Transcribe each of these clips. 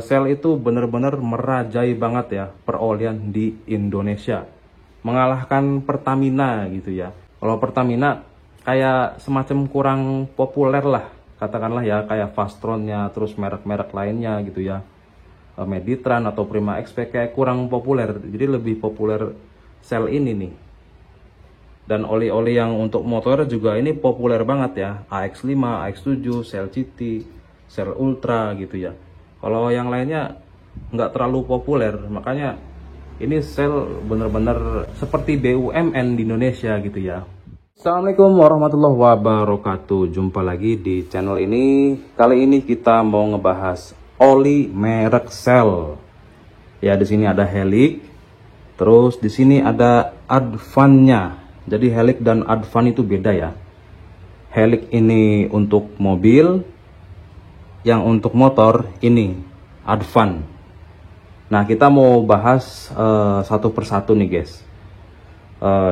Shell itu benar-benar merajai banget ya perolian di Indonesia, mengalahkan Pertamina gitu ya. Kalau Pertamina kayak semacam kurang populer lah, katakanlah ya, kayak Fastronnya, terus merek-merek lainnya gitu ya, Meditran atau Prima XP kayak kurang populer. Jadi lebih populer Shell ini nih. Dan oli-oli yang untuk motor juga ini populer banget ya, AX5, AX7, Shell GT, Shell Ultra gitu ya. Kalau yang lainnya nggak terlalu populer, makanya ini Shell bener-bener seperti BUMN di Indonesia gitu ya. Assalamualaikum warahmatullahi wabarakatuh. Jumpa lagi di channel ini. Kali ini kita mau ngebahas oli merek Shell. Ya, di sini ada Helix, terus di sini ada Advan-nya. Jadi Helix dan Advan itu beda ya. Helix ini untuk mobil, yang untuk motor ini Advan. Nah, kita mau bahas satu persatu nih guys,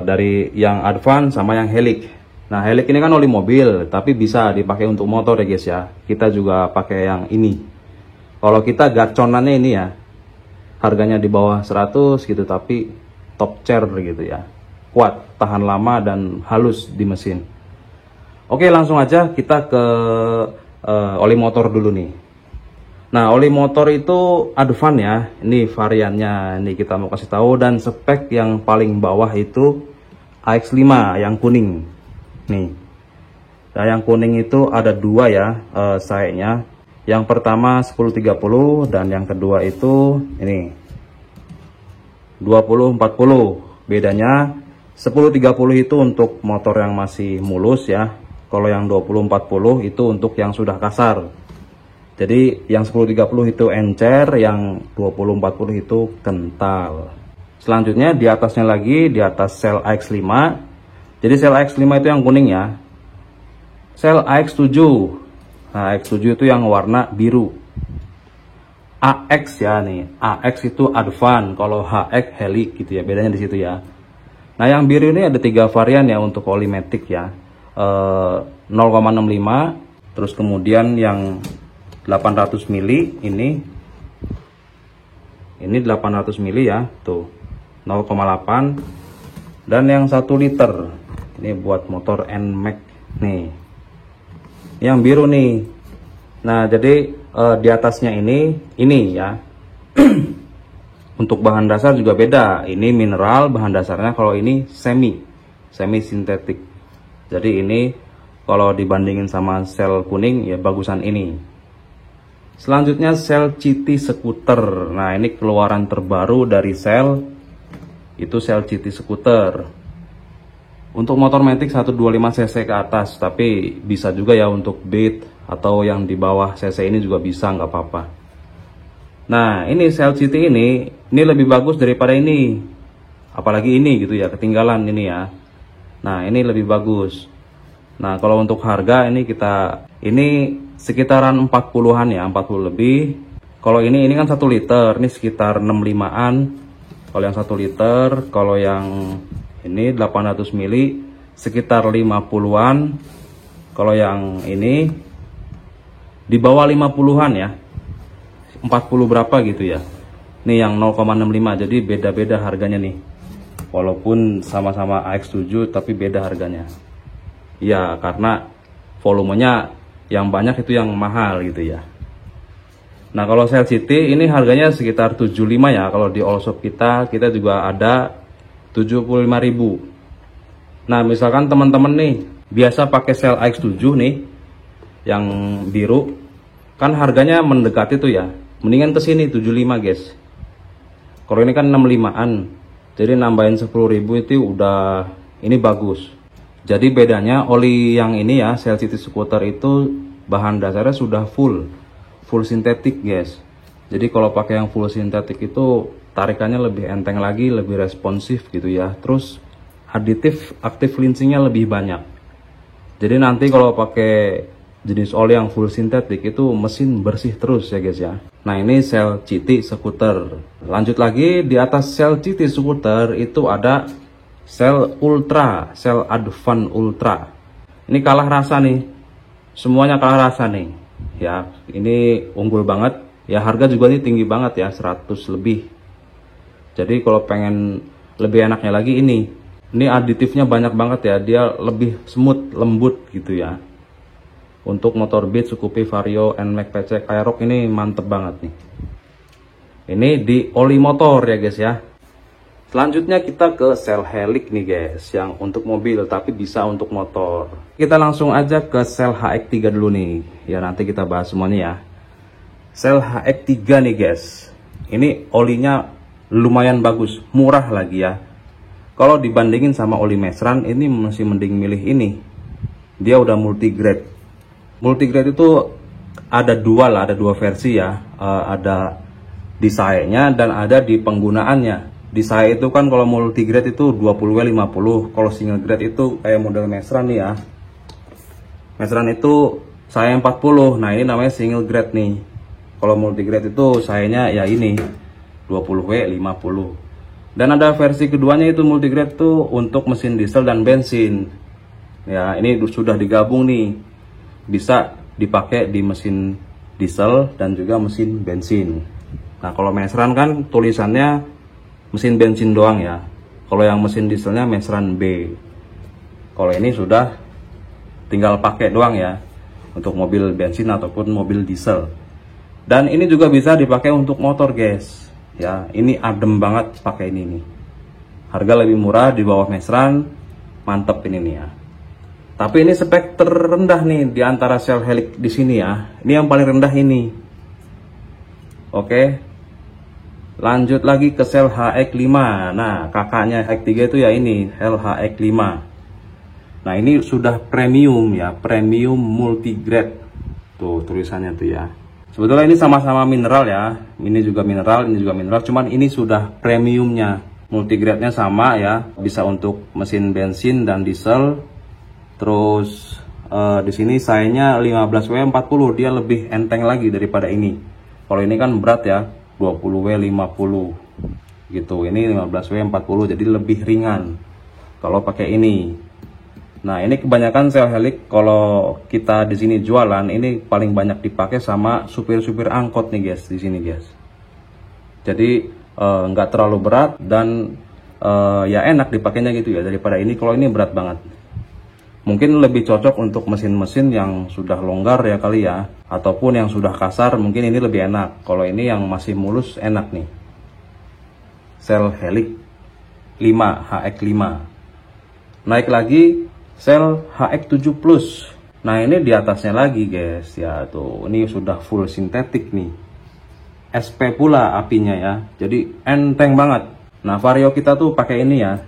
dari yang Advan sama yang Helix. Nah, Helix ini kan oli mobil tapi bisa dipakai untuk motor ya guys ya. Kita juga pakai yang ini. Kalau kita gaconannya ini ya, harganya di bawah 100 gitu, tapi top chair gitu ya, kuat, tahan lama dan halus di mesin. Oke, langsung aja kita ke oli motor dulu nih. Nah, oli motor itu Advan ya, ini variannya ini kita mau kasih tahu. Dan spek yang paling bawah itu AX5 yang kuning nih. Nah, yang kuning itu ada dua ya sayanya. Yang pertama 1030 dan yang kedua itu ini 2040. Bedanya 1030 itu untuk motor yang masih mulus ya. Kalau yang 2040 itu untuk yang sudah kasar. Jadi yang 1030 itu encer, yang 2040 itu kental. Selanjutnya di atasnya lagi, di atas Shell AX5. Jadi Shell AX5 itu yang kuning ya. Shell AX7. Nah, AX7 itu yang warna biru. AX ya nih. AX itu Advan, kalau HX Helix gitu ya. Bedanya di situ ya. Nah, yang biru ini ada 3 varian ya untuk oli matic ya. 0,65, terus kemudian yang 800 mili ini 800 mili ya, tuh 0,8, dan yang 1 liter ini buat motor NMAX nih, yang biru nih. Nah, jadi di atasnya ini ya. Untuk bahan dasar juga beda, ini mineral bahan dasarnya, kalau ini semi sintetik. Jadi ini kalau dibandingin sama Shell kuning ya bagusan ini. Selanjutnya Shell GT Scooter. Nah, ini keluaran terbaru dari Shell, itu Shell GT Scooter. Untuk motor matic 125 cc ke atas, tapi bisa juga ya untuk beat atau yang di bawah cc ini juga bisa, nggak apa-apa. Nah, ini Shell GT ini lebih bagus daripada ini. Apalagi ini gitu ya, ketinggalan ini ya. Nah, ini lebih bagus. Nah, kalau untuk harga ini sekitaran 40-an ya, 40 lebih. Kalau ini kan 1 liter, ini sekitar 65-an. Kalau yang 1 liter, kalau yang ini 800 mili sekitar 50-an. Kalau yang ini di bawah 50-an ya. 40 berapa gitu ya. Ini yang 0,65, jadi beda-beda harganya nih. Walaupun sama-sama AX7 tapi beda harganya. Ya, karena volumenya yang banyak itu yang mahal gitu ya. Nah, kalau Shell GT ini harganya sekitar 75 ya. Kalau di all shop kita juga ada 75.000. Nah, misalkan teman-teman nih biasa pakai Shell AX7 nih yang biru, kan harganya mendekati tuh ya. Mendingan ke sini 75 guys. Kalau ini kan 65-an. Jadi nambahin 10.000 itu udah ini bagus. Jadi bedanya oli yang ini ya, Shell GT Scooter itu bahan dasarnya sudah full sintetik guys. Jadi kalau pakai yang full sintetik itu tarikannya lebih enteng lagi, lebih responsif gitu ya. Terus aditif aktif rinsingnya lebih banyak. Jadi nanti kalau pakai jenis oli yang full sintetik itu mesin bersih terus ya guys ya. Nah, ini Shell GT Scooter. Lanjut lagi, di atas Shell GT Scooter itu ada Shell Ultra, Shell Advan Ultra. Ini kalah rasa nih, semuanya kalah rasa nih ya. Ini unggul banget Ya harga juga ini tinggi banget ya, 100 lebih. Jadi kalau pengen lebih enaknya lagi ini aditifnya banyak banget ya, dia lebih smooth, lembut gitu ya. Untuk motor Beat, Scoopy, Vario, NMAX, PCX, Aerox ini mantep banget nih. Ini di oli motor ya guys ya. Selanjutnya kita ke sel helix nih guys, yang untuk mobil tapi bisa untuk motor. Kita langsung aja ke sel HX3 dulu nih. Ya nanti kita bahas semuanya ya. Sel HX3 nih guys. Ini olinya lumayan bagus, murah lagi ya. Kalau dibandingin sama oli Mesran, ini masih mending milih ini. Dia udah multigrade. Multigrade itu ada dua versi ya. Ada di sayanya dan ada di penggunaannya. Di saya itu kan kalau multigrade itu 20W50, kalau single grade itu kayak model Mesran nih ya. Mesran itu saya 40. Nah, ini namanya single grade nih. Kalau multigrade itu sayanya ya ini 20W50. Dan ada versi keduanya itu multigrade tuh untuk mesin diesel dan bensin. Ya, ini sudah digabung nih. Bisa dipakai di mesin diesel dan juga mesin bensin. Nah, kalau Mesran kan tulisannya mesin bensin doang ya. Kalau yang mesin dieselnya Mesran B. Kalau ini sudah tinggal pakai doang ya, untuk mobil bensin ataupun mobil diesel. Dan ini juga bisa dipakai untuk motor guys. Ya, ini adem banget pakai ini nih. Harga lebih murah di bawah Mesran, mantep ini nih ya. Tapi ini spek terendah nih di antara sel helix di sini ya. Ini yang paling rendah ini. Oke. Lanjut lagi ke sel HX5. Nah, kakaknya HX3 itu ya ini, sel HX5. Nah, ini sudah premium ya, premium multigrade. Tuh tulisannya tuh ya. Sebetulnya ini sama-sama mineral ya. Ini juga mineral, ini juga mineral, cuman ini sudah premiumnya. Multigrade-nya sama ya, bisa untuk mesin bensin dan diesel. Terus di sini sayanya 15W40, dia lebih enteng lagi daripada ini. Kalau ini kan berat ya, 20W50 gitu. Ini 15W40, jadi lebih ringan kalau pakai ini. Nah, ini kebanyakan sel helix kalau kita di sini jualan ini paling banyak dipakai sama supir-supir angkot nih guys di sini guys. Jadi nggak terlalu berat dan ya enak dipakainya gitu ya, daripada ini. Kalau ini berat banget. Mungkin lebih cocok untuk mesin-mesin yang sudah longgar ya kali ya, ataupun yang sudah kasar mungkin ini lebih enak. Kalau ini yang masih mulus enak nih. Sel helix 5 HX5. Naik lagi sel HX7 Plus. Nah, ini di atasnya lagi guys ya, tuh ini sudah full sintetik nih. SP pula apinya ya. Jadi enteng banget. Nah, Vario kita tuh pakai ini ya.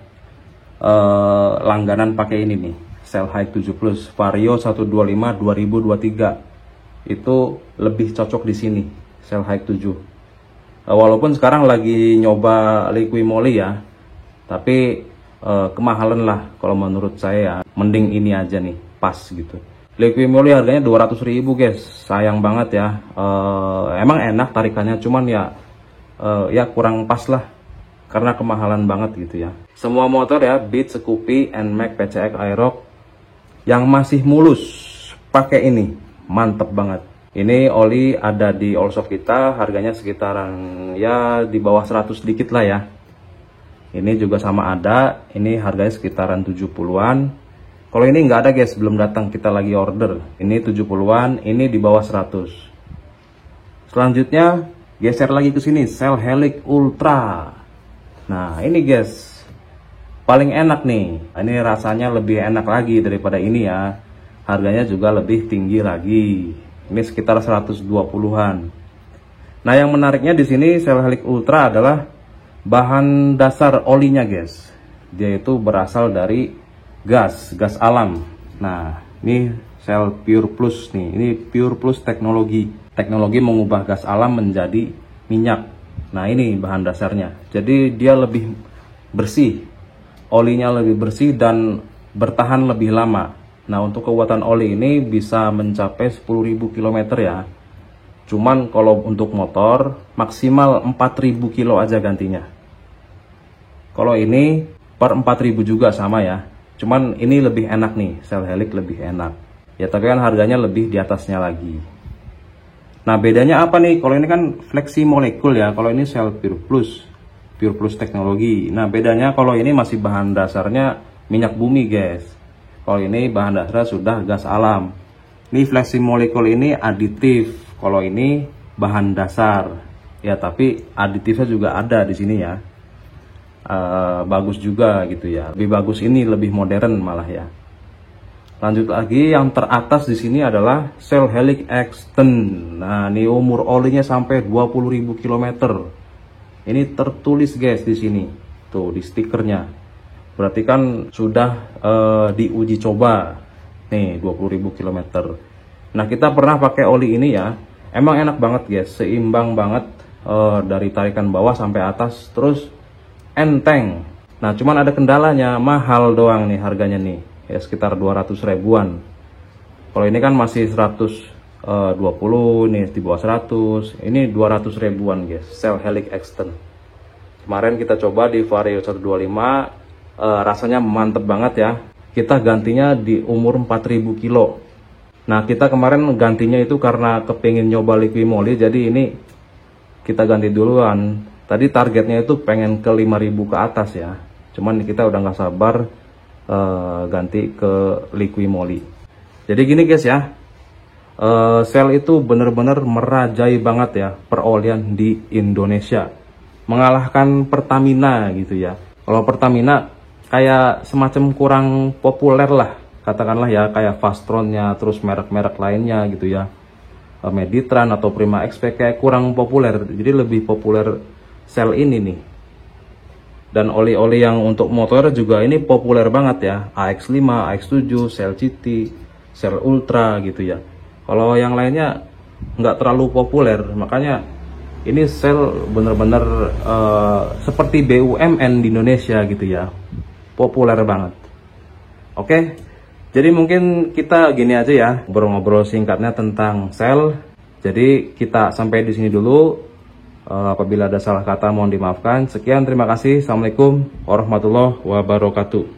Langganan pakai ini nih. Sel HX7 Plus Vario 125 2023 itu lebih cocok di sini sel HX7. Walaupun sekarang lagi nyoba Liquimoli ya, tapi kemahalan lah kalau menurut saya. Mending ini aja nih, pas gitu. Liquimoli harganya 200.000 guys, sayang banget ya. Emang enak tarikannya, cuman ya kurang pas lah karena kemahalan banget gitu ya. Semua motor ya, Beat, Scoopy, NMAX, PCX, Aerox yang masih mulus pakai ini mantep banget. Ini oli ada di all shop kita, harganya sekitaran ya di bawah 100 dikit lah ya. Ini juga sama ada, ini harganya sekitaran 70-an. Kalau ini nggak ada guys, belum datang, kita lagi order. Ini 70-an, ini di bawah 100. Selanjutnya geser lagi ke sini, sel helix ultra. Nah, ini guys paling enak nih. Ini rasanya lebih enak lagi daripada ini ya. Harganya juga lebih tinggi lagi. Ini sekitar 120-an. Nah, yang menariknya di sini sel helix ultra adalah bahan dasar olinya guys. Dia itu berasal dari gas alam. Nah, ini sel Pure Plus nih. Ini Pure Plus teknologi mengubah gas alam menjadi minyak. Nah, ini bahan dasarnya. Jadi dia lebih bersih. Olinya lebih bersih dan bertahan lebih lama. Nah, untuk kekuatan oli ini bisa mencapai 10.000 km ya. Cuman kalau untuk motor maksimal 4.000 kilo aja gantinya. Kalau ini per 4.000 juga sama ya. Cuman ini lebih enak nih, sel helix lebih enak. Ya, tapi kan harganya lebih di atasnya lagi. Nah, bedanya apa nih? Kalau ini kan fleksi molekul ya, kalau ini sel Pure Plus teknologi. Nah, bedanya kalau ini masih bahan dasarnya minyak bumi, guys. Kalau ini bahan dasarnya sudah gas alam. Ini fleksi molekul ini aditif. Kalau ini bahan dasar. Ya, tapi aditifnya juga ada di sini ya. Bagus juga gitu ya. Lebih bagus ini, lebih modern malah ya. Lanjut lagi, yang teratas di sini adalah Cell Helix Extend. Nah, ini umur olinya sampai 20.000 km. Ini tertulis guys di sini. Tuh di stikernya. Berarti kan sudah diuji coba. Nih 20.000 km. Nah, kita pernah pakai oli ini ya. Emang enak banget guys, seimbang banget dari tarikan bawah sampai atas, terus enteng. Nah, cuman ada kendalanya, mahal doang nih harganya nih. Ya sekitar 200 ribuan. Kalau ini kan masih 120, nih di bawah 100. Ini 200 ribuan guys, Cell Helix Extend. Kemarin kita coba di Vario 125, rasanya mantep banget ya. Kita gantinya di umur 4000 kilo. Nah, kita kemarin gantinya itu karena kepingin nyoba Liquimoli, jadi ini kita ganti duluan. Tadi targetnya itu pengen ke 5000 ke atas ya. Cuman kita udah nggak sabar ganti ke Liquimoli. Jadi gini guys ya, Shell itu bener-bener merajai banget ya perolian di Indonesia, mengalahkan Pertamina gitu ya. Kalau Pertamina kayak semacam kurang populer lah, katakanlah ya, kayak Fastronnya, terus merek-merek lainnya gitu ya, Meditran atau Prima XP kayak kurang populer. Jadi lebih populer Shell ini nih. Dan oli-oli yang untuk motor juga ini populer banget ya, AX5, AX7, Shell GT, Shell Ultra gitu ya. Kalau yang lainnya nggak terlalu populer, makanya ini Shell bener-bener seperti BUMN di Indonesia gitu ya, populer banget. Oke, jadi mungkin kita gini aja ya, ngobrol-ngobrol singkatnya tentang Shell. Jadi kita sampai di sini dulu. Apabila ada salah kata mohon dimaafkan. Sekian, terima kasih. Assalamualaikum warahmatullahi wabarakatuh.